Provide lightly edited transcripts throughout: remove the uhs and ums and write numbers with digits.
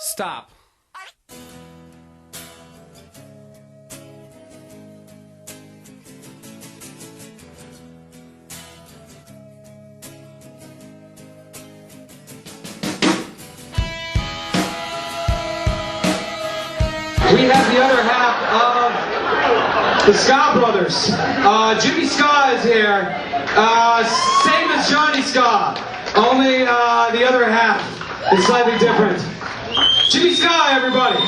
Stop. We have the other half of the Ska Brothers. Jimmy Ska is here. Same as Johnny Ska, only the other half is slightly different. Jimmy Ska, everybody.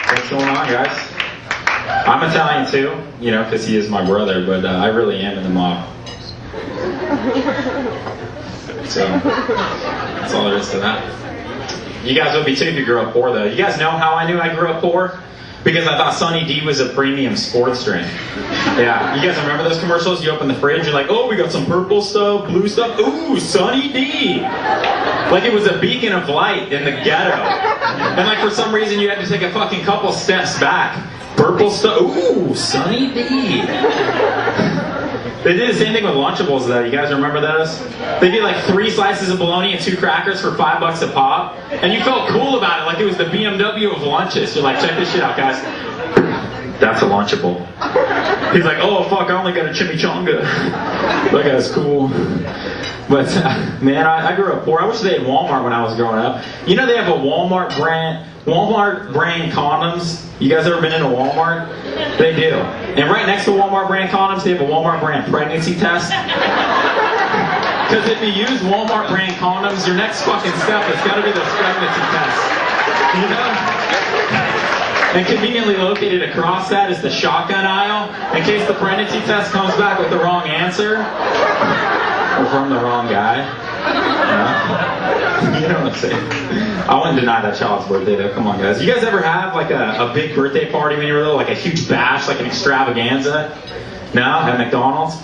What's going on, guys? I'm Italian too, you know, because he is my brother, but I really am in the mob. So, that's all there is to that. You guys would be too if you grew up poor, though. You guys know how I knew I grew up poor? Because I thought Sunny D was a premium sports drink. Yeah, you guys remember those commercials? You open the fridge, you're like, oh, we got some purple stuff, blue stuff. Ooh, Sunny D. Like it was a beacon of light in the ghetto. And like for some reason you had to take a fucking couple steps back. Purple stuff. Ooh, Sunny D. They did the same thing with Lunchables, though. You guys remember those? They did like 3 slices of bologna and 2 crackers for $5 a pop. And you felt cool about it, like it was the BMW of lunches. You're like, check this shit out, guys. That's a Lunchable. He's like, oh, fuck, I only got a chimichanga. That guy's cool. But, man, I grew up poor. I wish they had Walmart when I was growing up. You know they have a Walmart brand condoms. You guys ever been into Walmart? They do. And right next to Walmart brand condoms, they have a Walmart brand pregnancy test. Because if you use Walmart brand condoms, your next fucking step has got to be the pregnancy test. You know? And conveniently located across that is the shotgun aisle, in case the pregnancy test comes back with the wrong answer. Or from the wrong guy. You know what I'm saying? I wouldn't deny that child's birthday though. Come on, guys. You guys ever have like a big birthday party when you were little? Like a huge bash, like an extravaganza? No? At McDonald's?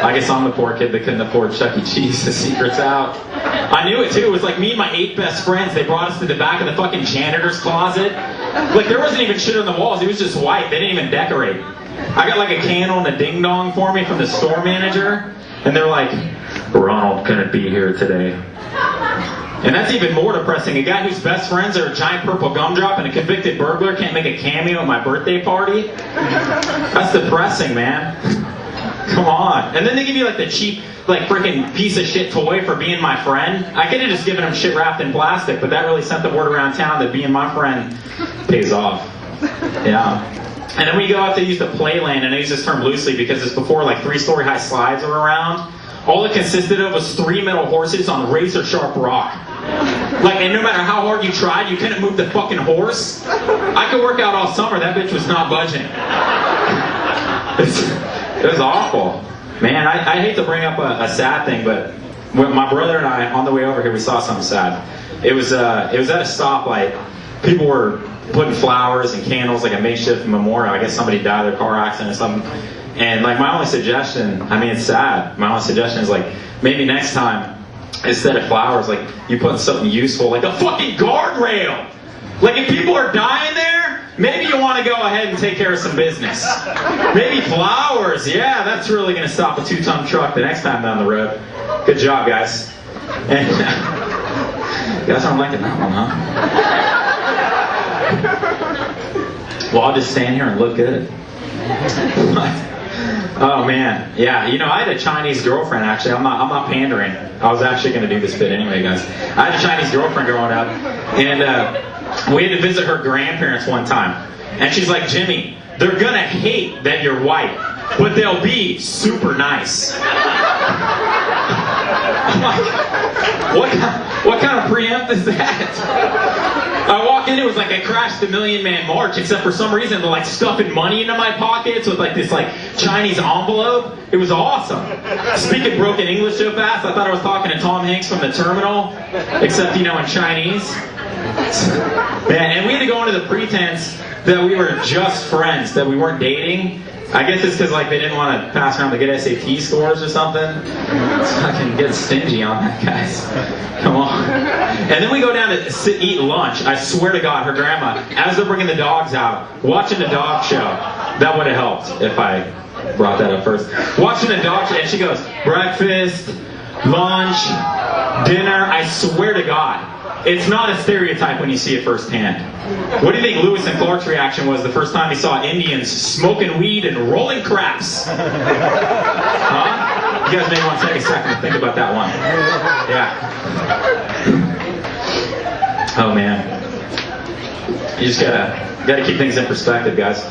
I guess I'm the poor kid that couldn't afford Chuck E. Cheese. The secret's out. I knew it too. It was like me and my 8 best friends. They brought us to the back of the fucking janitor's closet. Like there wasn't even shit on the walls. It was just white. They didn't even decorate. I got like a candle and a ding dong for me from the store manager. And they're like, Ronald couldn't be here today. And that's even more depressing. A guy whose best friends are a giant purple gumdrop and a convicted burglar can't make a cameo at my birthday party? That's depressing, man. Come on. And then they give you like the cheap, like freaking piece of shit toy for being my friend. I could have just given him shit wrapped in plastic, but that really sent the word around town that being my friend pays off. Yeah. And then we go out to use the playland, and I use this term loosely because it's before like 3-story high slides were around. All it consisted of was 3 metal horses on razor sharp rock. Like, and no matter how hard you tried, you couldn't move the fucking horse. I could work out all summer, that bitch was not budging. It was awful. Man, I hate to bring up a sad thing, but when my brother and I, on the way over here, we saw something sad. It was at a stoplight. People were putting flowers and candles, like a makeshift memorial. I guess somebody died in a car accident or something. And like my only suggestion, I mean it's sad, my only suggestion is like, maybe next time, instead of flowers, like you put something useful, like a fucking guardrail. Like if people are dying there, maybe you want to go ahead and take care of some business. Maybe flowers, yeah, that's really going to stop a 2-ton truck the next time down the road. Good job, guys. And you guys aren't liking that one, huh? Well, I'll just stand here and look good. Oh man, yeah. You know, I had a Chinese girlfriend. Actually, I'm not pandering. I was actually going to do this bit anyway, guys. I had a Chinese girlfriend growing up, and we had to visit her grandparents one time. And she's like, Jimmy, they're gonna hate that you're white, but they'll be super nice. I'm like, what kind of preempt is that? I walked in, it was like I crashed the Million Man March, except for some reason they're like stuffing money into my pockets with like this like Chinese envelope. It was awesome. Speaking broken English so fast, I thought I was talking to Tom Hanks from The Terminal, except, you know, in Chinese. Man, and we had to go into the pretense that we were just friends, that we weren't dating. I guess it's because like they didn't want to pass around the good SAT scores or something. So I can get stingy on that, guys. Come on. And then we go down to eat lunch. I swear to God, her grandma, as they're bringing the dogs out, watching the dog show. That would have helped if I brought that up first. Watching the dog show, and she goes, breakfast, lunch, dinner. I swear to God, it's not a stereotype when you see it firsthand. What do you think Lewis and Clark's reaction was the first time he saw Indians smoking weed and rolling craps? Huh? You guys may want to take a second to think about that one. Yeah. Oh man. You just gotta keep things in perspective, guys.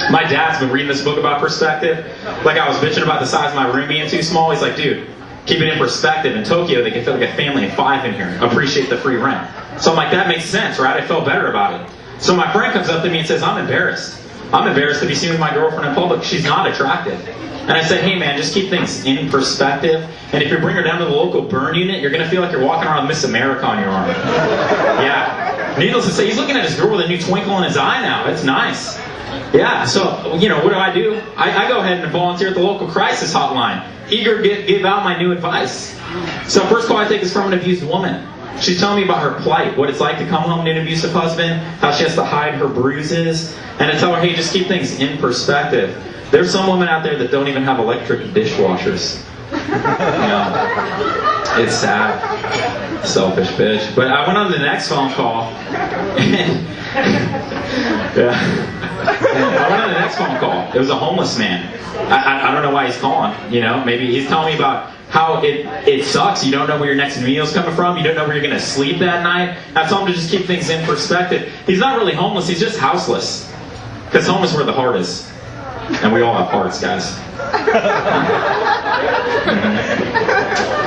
My dad's been reading this book about perspective. Like I was bitching about the size of my room being too small. He's like, dude, keep it in perspective. In Tokyo, they can fit like a family of 5 in here. Appreciate the free rent. So I'm like, that makes sense, right? I felt better about it. So my friend comes up to me and says, I'm embarrassed. I'm embarrassed to be seen with my girlfriend in public. She's not attractive. And I said, hey man, just keep things in perspective. And if you bring her down to the local burn unit, you're going to feel like you're walking around with Miss America on your arm. Yeah. Needless to say, he's looking at his girl with a new twinkle in his eye now. It's nice. Yeah, so, what do? I go ahead and volunteer at the local crisis hotline. Eager to give out my new advice. So first call I take is from an abused woman. She's telling me about her plight, what it's like to come home to an abusive husband, how she has to hide her bruises, and I tell her, hey, just keep things in perspective. There's some women out there that don't even have electric dishwashers. It's sad. Selfish bitch. But I went on to the next phone call, and I went on the next phone call. It was a homeless man. I don't know why he's calling. Maybe he's telling me about how it sucks. You don't know where your next meal's coming from. You don't know where you're going to sleep that night. I told him to just keep things in perspective. He's not really homeless. He's just houseless. Because home is where the heart is. And we all have hearts, guys.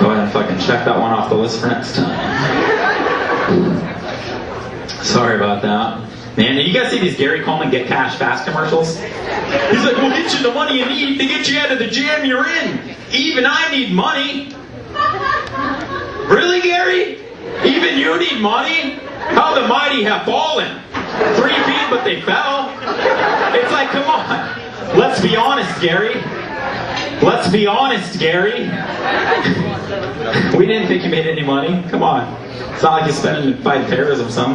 Go ahead and fucking check that one off the list for next time. Sorry about that. Man, you guys see these Gary Coleman Get Cash Fast commercials? He's like, we'll get you the money you need to get you out of the jam you're in. Even I need money. Really, Gary? Even you need money? How the mighty have fallen. 3 feet, but they fell. It's like, come on. Let's be honest, Gary. Let's be honest, Gary. We didn't think you made any money. Come on. It's not like you're spending to fight terrorism, son.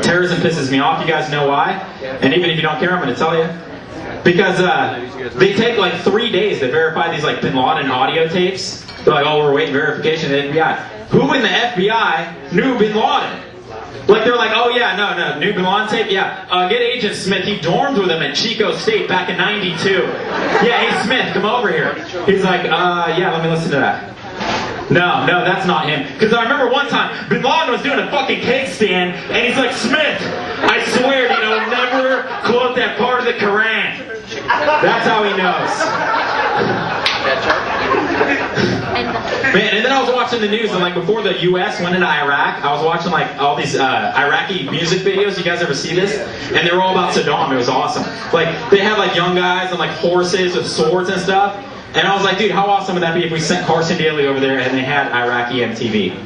Terrorism pisses me off. You guys know why? And even if you don't care, I'm going to tell you. Because they take like 3 days to verify these like Bin Laden audio tapes. They're like, oh, we're waiting verification of the FBI. Who in the FBI knew Bin Laden? Like they're like, oh yeah, no, new Bin Laden tape? Yeah, get Agent Smith. He dormed with him at Chico State back in '92. Yeah, hey Smith, come over here. He's like, yeah, let me listen to that. No, that's not him. Because I remember one time, Bin Laden was doing a fucking cake stand, and he's like, Smith, I swear, never quote that part of the Quran. That's how he knows. Man, and then I was watching the news, and like before the U.S. went into Iraq, I was watching like all these Iraqi music videos. You guys ever see this? And they were all about Saddam. It was awesome. Like they had like young guys on like horses with swords and stuff. And I was like, dude, how awesome would that be if we sent Carson Daly over there and they had Iraqi MTV?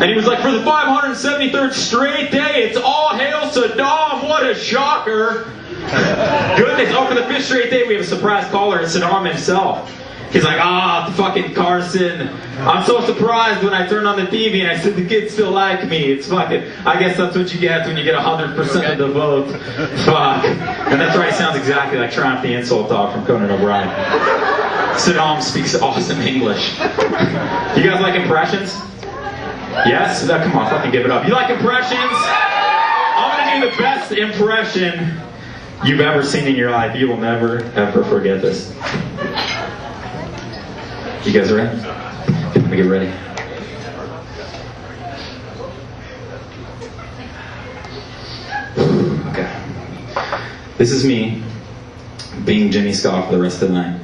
And he was like, for the 573rd straight day, it's all hail Saddam. What a shocker. Goodness. Oh, for the 5th straight day, we have a surprise caller. It's Saddam himself. He's like, fucking Carson. I'm so surprised when I turned on the TV and I said the kids still like me. It's fucking, I guess that's what you get when you get 100% of the vote. Fuck. And that's right, he sounds exactly like Triumph the Insult Dog from Conan O'Brien. Saddam speaks awesome English. You guys like impressions? Yes? Come on, fucking give it up. You like impressions? I'm gonna do the best impression you've ever seen in your life. You will never, ever forget this. You guys ready? Let me get ready. Okay. This is me being Jimmy Scott for the rest of the night.